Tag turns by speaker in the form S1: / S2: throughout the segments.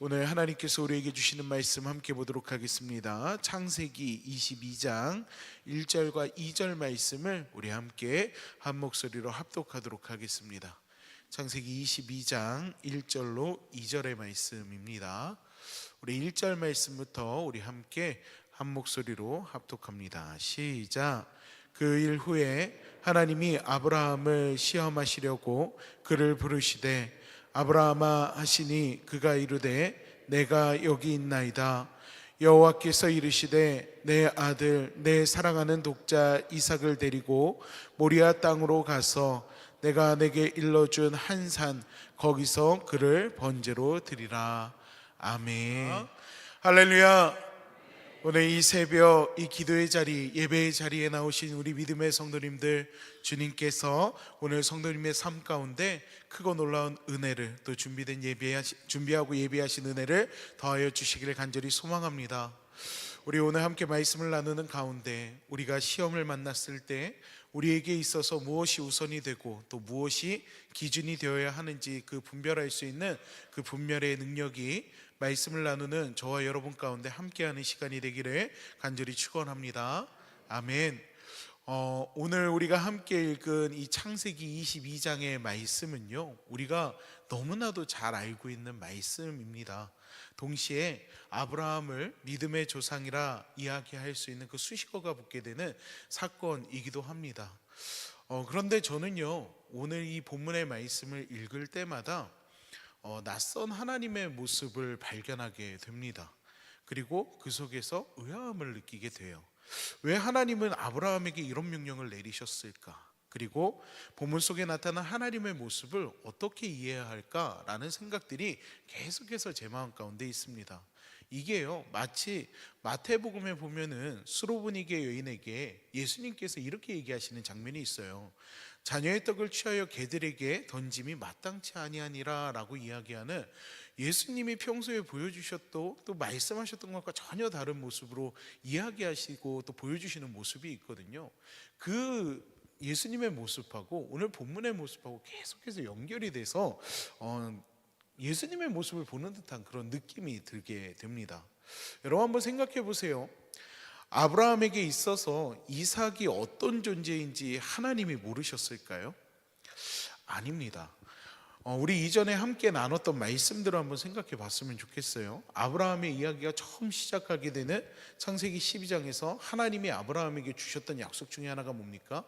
S1: 오늘 하나님께서 우리에게 주시는 말씀 함께 보도록 하겠습니다. 창세기 22장 1절과 2절 말씀을 우리 함께 한 목소리로 합독하도록 하겠습니다. 창세기 22장 1절로 2절의 말씀입니다. 우리 1절 말씀부터 우리 함께 한 목소리로 합독합니다. 시작. 그 일 후에 하나님이 아브라함을 시험하시려고 그를 부르시되 아브라함아 하시니 그가 이르되 내가 여기 있나이다. 여호와께서 이르시되 내 아들 내 사랑하는 독자 이삭을 데리고 모리아 땅으로 가서 내가 내게 일러준 한 산 거기서 그를 번제로 드리라. 아멘. 할렐루야. 오늘 이 새벽 이 기도의 자리, 예배의 자리에 나오신 우리 믿음의 성도님들, 주님께서 오늘 성도님의 삶 가운데 크고 놀라운 은혜를, 또 준비하고 예배하신 은혜를 더하여 주시기를 간절히 소망합니다. 우리 오늘 함께 말씀을 나누는 가운데 우리가 시험을 만났을 때 우리에게 있어서 무엇이 우선이 되고 또 무엇이 기준이 되어야 하는지 그 분별할 수 있는 그 분별의 능력이 말씀을 나누는 저와 여러분 가운데 함께하는 시간이 되기를 간절히 축원합니다. 아멘. 오늘 우리가 함께 읽은 이 창세기 22장의 말씀은요, 우리가 너무나도 잘 알고 있는 말씀입니다. 동시에 아브라함을 믿음의 조상이라 이야기할 수 있는 그 수식어가 붙게 되는 사건이기도 합니다. 그런데 저는요, 오늘 이 본문의 말씀을 읽을 때마다 낯선 하나님의 모습을 발견하게 됩니다. 그리고 그 속에서 의아함을 느끼게 돼요. 왜 하나님은 아브라함에게 이런 명령을 내리셨을까? 그리고 본문 속에 나타난 하나님의 모습을 어떻게 이해해야 할까라는 생각들이 계속해서 제 마음 가운데 있습니다. 이게요, 마치 마태복음에 보면은 수로보니게 여인에게 예수님께서 이렇게 얘기하시는 장면이 있어요. 자녀의 떡을 취하여 개들에게 던짐이 마땅치 아니하니라 라고 이야기하는, 예수님이 평소에 보여주셨던 또 말씀하셨던 것과 전혀 다른 모습으로 이야기하시고 또 보여주시는 모습이 있거든요. 그 예수님의 모습하고 오늘 본문의 모습하고 계속해서 연결이 돼서 예수님의 모습을 보는 듯한 그런 느낌이 들게 됩니다. 여러분 한번 생각해 보세요. 아브라함에게 있어서 이삭이 어떤 존재인지 하나님이 모르셨을까요? 아닙니다. 우리 이전에 함께 나눴던 말씀들을 한번 생각해 봤으면 좋겠어요. 아브라함의 이야기가 처음 시작하게 되는 창세기 12장에서 하나님이 아브라함에게 주셨던 약속 중에 하나가 뭡니까?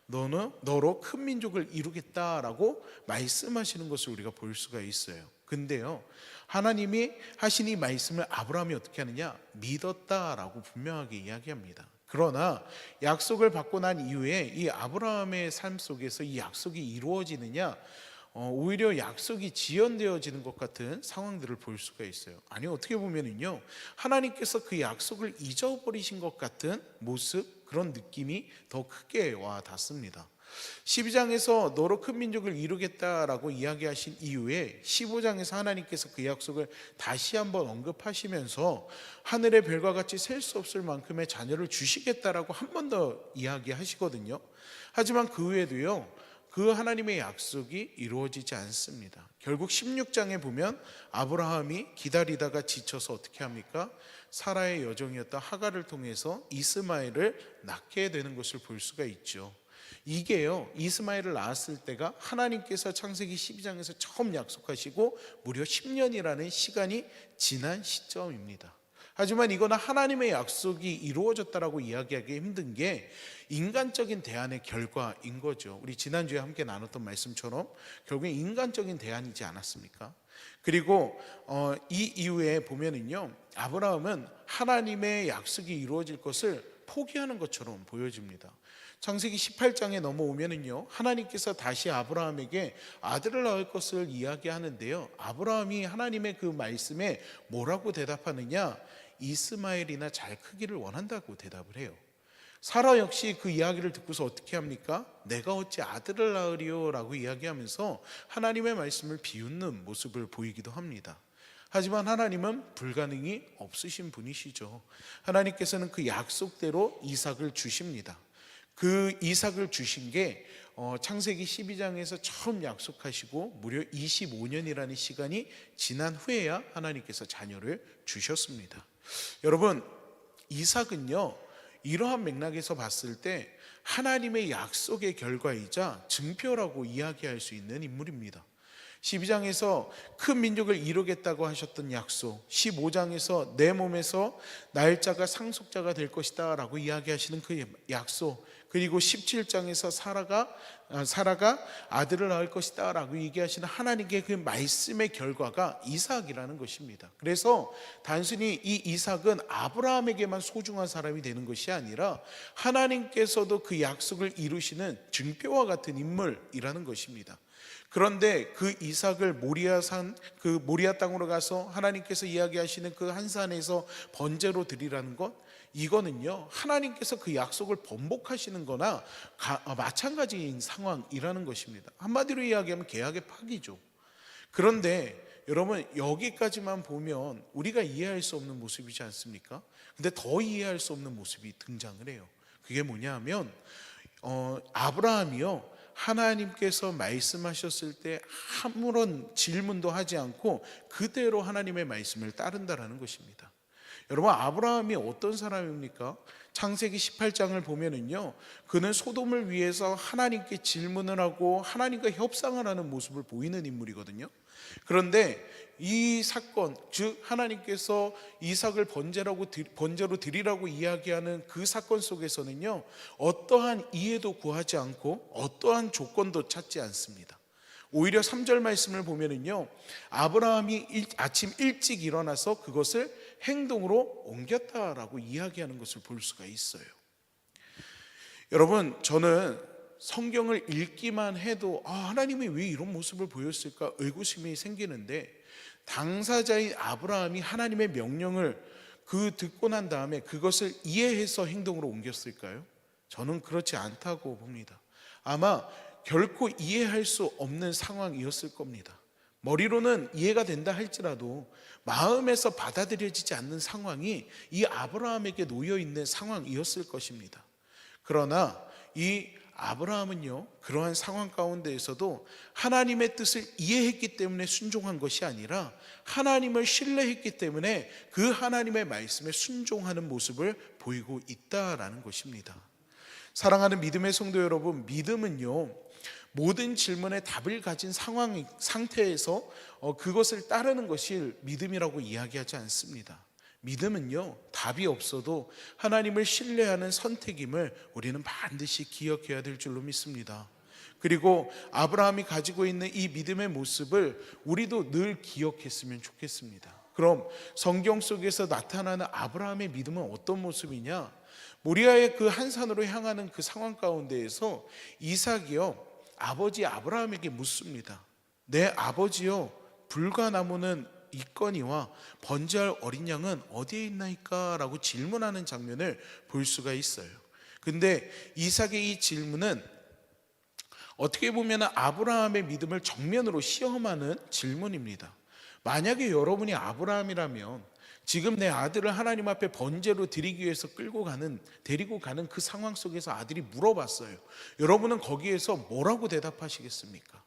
S1: 너로 큰 민족을 이루겠다라고 말씀하시는 것을 우리가 볼 수가 있어요. 근데요, 하나님이 하신 이 말씀을 아브라함이 어떻게 하느냐? 믿었다라고 분명하게 이야기합니다. 그러나 약속을 받고 난 이후에 이 아브라함의 삶 속에서 이 약속이 이루어지느냐? 오히려 약속이 지연되어지는 것 같은 상황들을 볼 수가 있어요. 아니, 어떻게 보면은요, 하나님께서 그 약속을 잊어버리신 것 같은 모습, 그런 느낌이 더 크게 와 닿습니다. 12장에서 너로 큰 민족을 이루겠다라고 이야기하신 이후에 15장에서 하나님께서 그 약속을 다시 한번 언급하시면서 하늘의 별과 같이 셀 수 없을 만큼의 자녀를 주시겠다라고 한 번 더 이야기하시거든요. 하지만 그 후에도요, 그 하나님의 약속이 이루어지지 않습니다. 결국 16장에 보면 아브라함이 기다리다가 지쳐서 어떻게 합니까? 사라의 여종이었던 하갈을 통해서 이스마엘을 낳게 되는 것을 볼 수가 있죠. 이게요, 이스마엘을 낳았을 때가 하나님께서 창세기 12장에서 처음 약속하시고 무려 10년이라는 시간이 지난 시점입니다. 하지만 이거는 하나님의 약속이 이루어졌다라고 이야기하기 힘든 게 인간적인 대안의 결과인 거죠. 우리 지난주에 함께 나눴던 말씀처럼 결국엔 인간적인 대안이지 않았습니까? 그리고 이 이후에 보면은요, 아브라함은 하나님의 약속이 이루어질 것을 포기하는 것처럼 보여집니다. 창세기 18장에 넘어오면은요, 하나님께서 다시 아브라함에게 아들을 낳을 것을 이야기하는데요, 아브라함이 하나님의 그 말씀에 뭐라고 대답하느냐? 이스마엘이나 잘 크기를 원한다고 대답을 해요. 사라 역시 그 이야기를 듣고서 어떻게 합니까? 내가 어찌 아들을 낳으리요? 라고 이야기하면서 하나님의 말씀을 비웃는 모습을 보이기도 합니다. 하지만 하나님은 불가능이 없으신 분이시죠. 하나님께서는 그 약속대로 이삭을 주십니다. 그 이삭을 주신 게 창세기 12장에서 처음 약속하시고 무려 25년이라는 시간이 지난 후에야 하나님께서 자녀를 주셨습니다. 여러분, 이삭은요, 이러한 맥락에서 봤을 때 하나님의 약속의 결과이자 증표라고 이야기할 수 있는 인물입니다. 12장에서 큰 민족을 이루겠다고 하셨던 약속, 15장에서 내 몸에서 날짜가 상속자가 될 것이다 라고 이야기하시는 그 약속, 그리고 17장에서 사라가 아들을 낳을 것이다 라고 얘기하시는 하나님의 그 말씀의 결과가 이삭이라는 것입니다. 그래서 단순히 이 이삭은 아브라함에게만 소중한 사람이 되는 것이 아니라 하나님께서도 그 약속을 이루시는 증표와 같은 인물이라는 것입니다. 그런데 그 이삭을 모리아 땅으로 가서 하나님께서 이야기하시는 그 한 산에서 번제로 드리라는 것, 이거는요, 하나님께서 그 약속을 번복하시는 거나 마찬가지인 상황이라는 것입니다. 한마디로 이야기하면 계약의 파기죠. 그런데 여러분, 여기까지만 보면 우리가 이해할 수 없는 모습이지 않습니까? 근데 더 이해할 수 없는 모습이 등장을 해요. 그게 뭐냐 하면 아브라함이요, 하나님께서 말씀하셨을 때 아무런 질문도 하지 않고 그대로 하나님의 말씀을 따른다라는 것입니다. 여러분, 아브라함이 어떤 사람입니까? 창세기 18장을 보면은요, 그는 소돔을 위해서 하나님께 질문을 하고 하나님과 협상을 하는 모습을 보이는 인물이거든요. 그런데 이 사건, 즉 하나님께서 이삭을 번제로 드리라고 이야기하는 그 사건 속에서는요, 어떠한 이해도 구하지 않고 어떠한 조건도 찾지 않습니다. 오히려 3절 말씀을 보면은요, 아브라함이 아침 일찍 일어나서 그것을 행동으로 옮겼다라고 이야기하는 것을 볼 수가 있어요. 여러분, 저는 성경을 읽기만 해도 하나님이 왜 이런 모습을 보였을까 의구심이 생기는데, 당사자인 아브라함이 하나님의 명령을 듣고 난 다음에 그것을 이해해서 행동으로 옮겼을까요? 저는 그렇지 않다고 봅니다. 아마 결코 이해할 수 없는 상황이었을 겁니다. 머리로는 이해가 된다 할지라도 마음에서 받아들여지지 않는 상황이 이 아브라함에게 놓여있는 상황이었을 것입니다. 그러나 이 아브라함은요, 그러한 상황 가운데에서도 하나님의 뜻을 이해했기 때문에 순종한 것이 아니라 하나님을 신뢰했기 때문에 그 하나님의 말씀에 순종하는 모습을 보이고 있다라는 것입니다. 사랑하는 믿음의 성도 여러분, 믿음은요, 모든 질문에 답을 가진 상태에서 그것을 따르는 것이 믿음이라고 이야기하지 않습니다. 믿음은요, 답이 없어도 하나님을 신뢰하는 선택임을 우리는 반드시 기억해야 될 줄로 믿습니다. 그리고 아브라함이 가지고 있는 이 믿음의 모습을 우리도 늘 기억했으면 좋겠습니다. 그럼 성경 속에서 나타나는 아브라함의 믿음은 어떤 모습이냐? 모리아의 그 한 산으로 향하는 그 상황 가운데에서 이삭이요, 아버지 아브라함에게 묻습니다. 내 아버지요, 불과 나무는 있거니와 번제할 어린 양은 어디에 있나이까? 라고 질문하는 장면을 볼 수가 있어요. 근데 이삭의 이 질문은 어떻게 보면 아브라함의 믿음을 정면으로 시험하는 질문입니다. 만약에 여러분이 아브라함이라면 지금 내 아들을 하나님 앞에 번제로 드리기 위해서 데리고 가는 그 상황 속에서 아들이 물어봤어요. 여러분은 거기에서 뭐라고 대답하시겠습니까?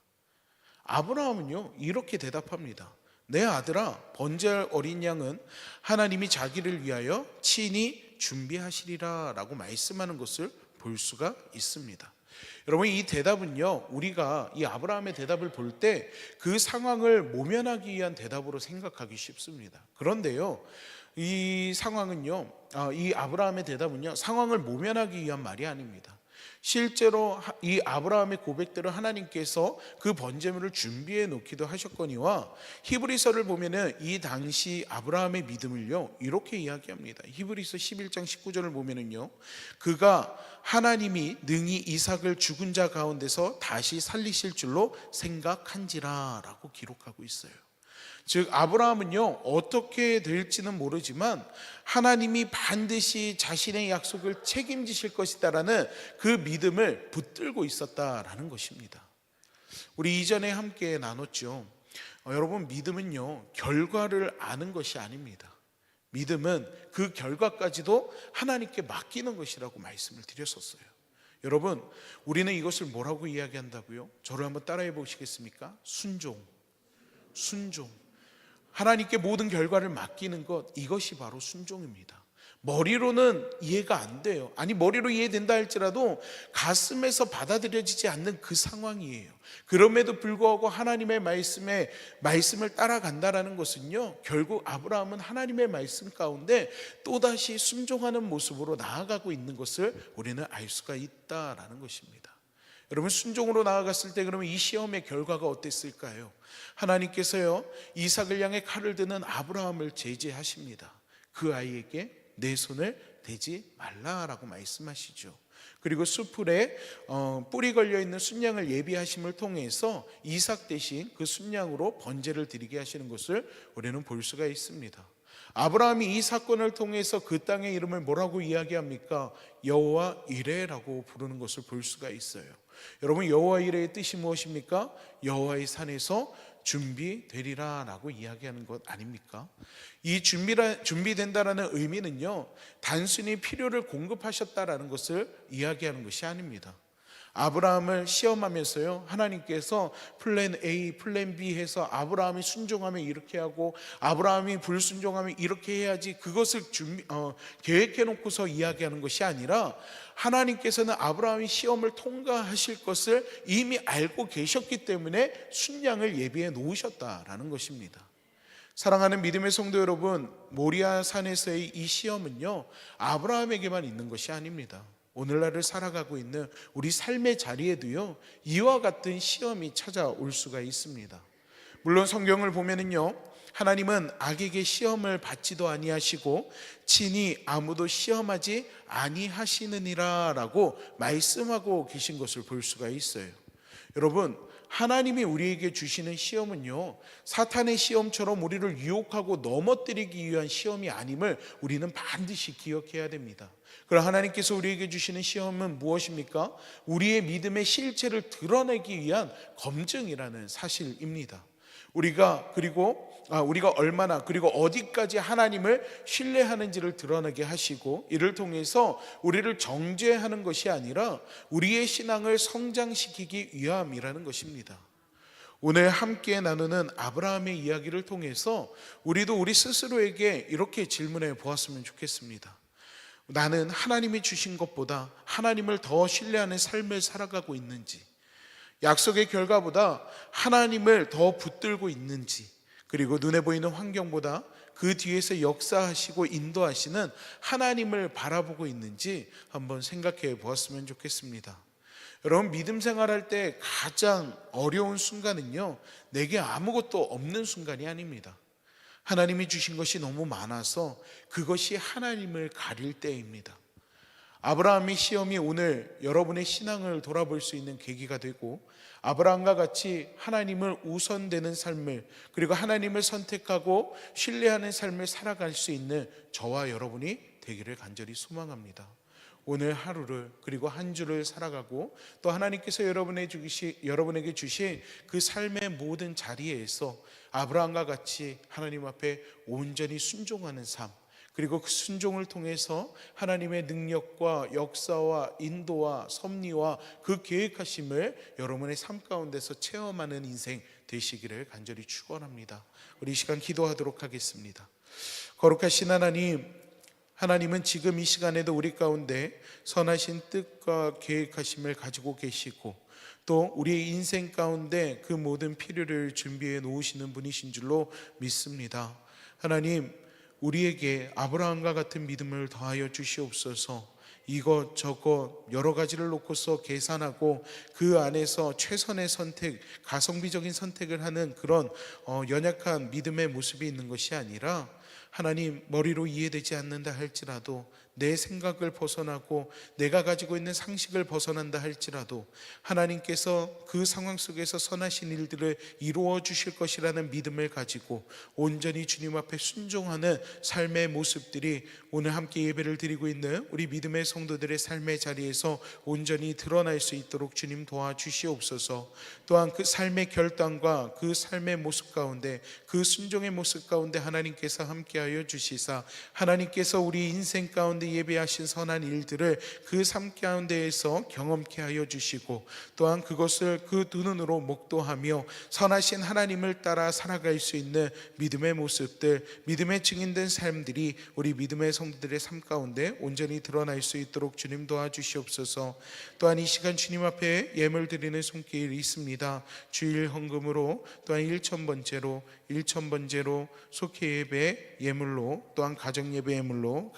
S1: 아브라함은요, 이렇게 대답합니다. 내 아들아, 번제할 어린 양은 하나님이 자기를 위하여 친히 준비하시리라 라고 말씀하는 것을 볼 수가 있습니다. 여러분, 이 대답은요, 우리가 이 아브라함의 대답을 볼 때 그 상황을 모면하기 위한 대답으로 생각하기 쉽습니다. 그런데요, 이 상황은요, 이 아브라함의 대답은요, 상황을 모면하기 위한 말이 아닙니다. 실제로 이 아브라함의 고백대로 하나님께서 그 번제물을 준비해 놓기도 하셨거니와, 히브리서를 보면은 이 당시 아브라함의 믿음을요, 이렇게 이야기합니다. 히브리서 11장 19절을 보면은요, 그가 하나님이 능히 이삭을 죽은 자 가운데서 다시 살리실 줄로 생각한지라 라고 기록하고 있어요. 즉 아브라함은요, 어떻게 될지는 모르지만 하나님이 반드시 자신의 약속을 책임지실 것이다라는 그 믿음을 붙들고 있었다라는 것입니다. 우리 이전에 함께 나눴죠. 여러분, 믿음은요, 결과를 아는 것이 아닙니다. 믿음은 그 결과까지도 하나님께 맡기는 것이라고 말씀을 드렸었어요. 여러분, 우리는 이것을 뭐라고 이야기한다고요? 저를 한번 따라해 보시겠습니까? 순종. 하나님께 모든 결과를 맡기는 것, 이것이 바로 순종입니다. 머리로는 이해가 안 돼요. 아니, 머리로 이해된다 할지라도 가슴에서 받아들여지지 않는 그 상황이에요. 그럼에도 불구하고 하나님의 말씀을 따라간다라는 것은요, 결국 아브라함은 하나님의 말씀 가운데 또다시 순종하는 모습으로 나아가고 있는 것을 우리는 알 수가 있다라는 것입니다. 여러분, 순종으로 나아갔을 때 그러면 이 시험의 결과가 어땠을까요? 하나님께서요, 이삭을 향해 칼을 드는 아브라함을 제지하십니다. 그 아이에게 내 손을 대지 말라라고 말씀하시죠. 그리고 수풀에 뿔이 걸려있는 순양을 예비하심을 통해서 이삭 대신 그 순양으로 번제를 드리게 하시는 것을 우리는 볼 수가 있습니다. 아브라함이 이 사건을 통해서 그 땅의 이름을 뭐라고 이야기합니까? 여호와 이레라고 부르는 것을 볼 수가 있어요. 여러분, 여호와 이레의 뜻이 무엇입니까? 여호와의 산에서 준비되리라 라고 이야기하는 것 아닙니까? 이 준비된다라는 의미는요, 단순히 필요를 공급하셨다라는 것을 이야기하는 것이 아닙니다. 아브라함을 시험하면서요, 하나님께서 플랜 A, 플랜 B 해서 아브라함이 순종하면 이렇게 하고 아브라함이 불순종하면 이렇게 해야지, 그것을 계획해 놓고서 이야기하는 것이 아니라 하나님께서는 아브라함이 시험을 통과하실 것을 이미 알고 계셨기 때문에 순양을 예비해 놓으셨다라는 것입니다. 사랑하는 믿음의 성도 여러분, 모리아 산에서의 이 시험은요, 아브라함에게만 있는 것이 아닙니다. 오늘날을 살아가고 있는 우리 삶의 자리에도요, 이와 같은 시험이 찾아올 수가 있습니다. 물론 성경을 보면은요, 하나님은 악에게 시험을 받지도 아니하시고 친히 아무도 시험하지 아니하시느니라 라고 말씀하고 계신 것을 볼 수가 있어요. 여러분, 하나님이 우리에게 주시는 시험은요, 사탄의 시험처럼 우리를 유혹하고 넘어뜨리기 위한 시험이 아님을 우리는 반드시 기억해야 됩니다. 그럼 하나님께서 우리에게 주시는 시험은 무엇입니까? 우리의 믿음의 실체를 드러내기 위한 검증이라는 사실입니다. 우리가 얼마나 그리고 어디까지 하나님을 신뢰하는지를 드러내게 하시고, 이를 통해서 우리를 정죄하는 것이 아니라 우리의 신앙을 성장시키기 위함이라는 것입니다. 오늘 함께 나누는 아브라함의 이야기를 통해서 우리도 우리 스스로에게 이렇게 질문해 보았으면 좋겠습니다. 나는 하나님이 주신 것보다 하나님을 더 신뢰하는 삶을 살아가고 있는지, 약속의 결과보다 하나님을 더 붙들고 있는지, 그리고 눈에 보이는 환경보다 그 뒤에서 역사하시고 인도하시는 하나님을 바라보고 있는지 한번 생각해 보았으면 좋겠습니다. 여러분, 믿음 생활할 때 가장 어려운 순간은요, 내게 아무것도 없는 순간이 아닙니다. 하나님이 주신 것이 너무 많아서 그것이 하나님을 가릴 때입니다. 아브라함의 시험이 오늘 여러분의 신앙을 돌아볼 수 있는 계기가 되고, 아브라함과 같이 하나님을 우선되는 삶을, 그리고 하나님을 선택하고 신뢰하는 삶을 살아갈 수 있는 저와 여러분이 되기를 간절히 소망합니다. 오늘 하루를, 그리고 한 주를 살아가고, 또 하나님께서 여러분에게 주신 그 삶의 모든 자리에서 아브라함과 같이 하나님 앞에 온전히 순종하는 삶, 그리고 그 순종을 통해서 하나님의 능력과 역사와 인도와 섭리와 그 계획하심을 여러분의 삶 가운데서 체험하는 인생 되시기를 간절히 축원합니다. 우리 이 시간 기도하도록 하겠습니다. 거룩하신 하나님은 지금 이 시간에도 우리 가운데 선하신 뜻과 계획하심을 가지고 계시고, 또 우리의 인생 가운데 그 모든 필요를 준비해 놓으시는 분이신 줄로 믿습니다. 하나님, 우리에게 아브라함과 같은 믿음을 더하여 주시옵소서. 이것저것 여러 가지를 놓고서 계산하고 그 안에서 최선의 선택, 가성비적인 선택을 하는 그런 연약한 믿음의 모습이 있는 것이 아니라, 하나님, 머리로 이해되지 않는다 할지라도, 내 생각을 벗어나고 내가 가지고 있는 상식을 벗어난다 할지라도 하나님께서 그 상황 속에서 선하신 일들을 이루어 주실 것이라는 믿음을 가지고 온전히 주님 앞에 순종하는 삶의 모습들이 오늘 함께 예배를 드리고 있는 우리 믿음의 성도들의 삶의 자리에서 온전히 드러날 수 있도록 주님 도와주시옵소서. 또한 그 삶의 결단과 그 삶의 모습 가운데, 그 순종의 모습 가운데 하나님께서 함께하여 주시사, 하나님께서 우리 인생 가운데 가운데 예비하신 선한 일들을 그 삶 가운데에서 경험케 하여 주시고, 또한 그것을 그 두 눈으로 목도하며 선하신 하나님을 따라 살아갈 수 있는 믿음의 모습들, 믿음의 증인된 삶들이 우리 믿음의 성도들의 삶 가운데 온전히 드러날 수 있도록 주님 도와주시옵소서. 또한 이 시간 주님 앞에 예물 드리는 손길이 있습니다. 주일 헌금으로, 또한 1,000번째로 속회 예배 예물로, 또한 가정 예배 예물로,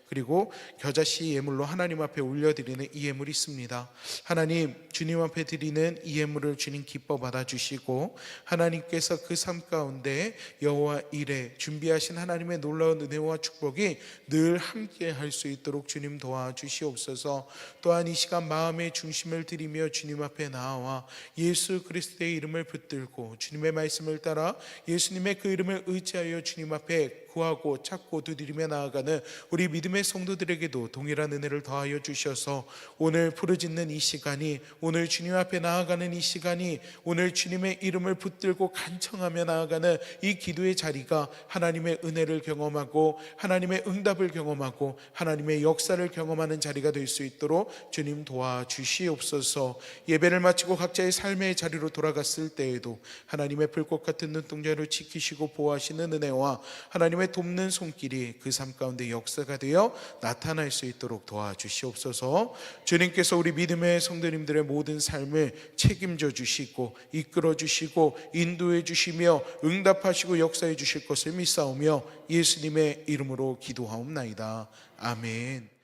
S1: 그리고 겨자씨 예물로 하나님 앞에 올려드리는 이 예물이 있습니다. 하나님, 주님 앞에 드리는 이 예물을 주님 기뻐 받아주시고, 하나님께서 그 삶 가운데 여호와 일에 준비하신 하나님의 놀라운 은혜와 축복이 늘 함께 할 수 있도록 주님 도와주시옵소서. 또한 이 시간 마음의 중심을 드리며 주님 앞에 나와 예수 그리스도의 이름을 붙들고 주님의 말씀을 따라 예수님의 그 이름을 의지하여 주님 앞에 구하고 찾고 두드리며 나아가는 우리 믿음의 성도들에게도 동일한 은혜를 더하여 주셔서 오늘 부르짖는 이 시간이, 오늘 주님 앞에 나아가는 이 시간이, 오늘 주님의 이름을 붙들고 간청하며 나아가는 이 기도의 자리가 하나님의 은혜를 경험하고 하나님의 응답을 경험하고 하나님의 역사를 경험하는 자리가 될 수 있도록 주님 도와주시옵소서. 예배를 마치고 각자의 삶의 자리로 돌아갔을 때에도 하나님의 불꽃 같은 눈동자를 지키시고 보호하시는 은혜와 하나님의 돕는 손길이 그 삶 가운데 역사가 되어 나타날 수 있도록 도와주시옵소서. 주님께서 우리 믿음의 성도님들의 모든 삶을 책임져 주시고 이끌어 주시고 인도해 주시며 응답하시고 역사해 주실 것을 믿사오며 예수님의 이름으로 기도하옵나이다. 아멘.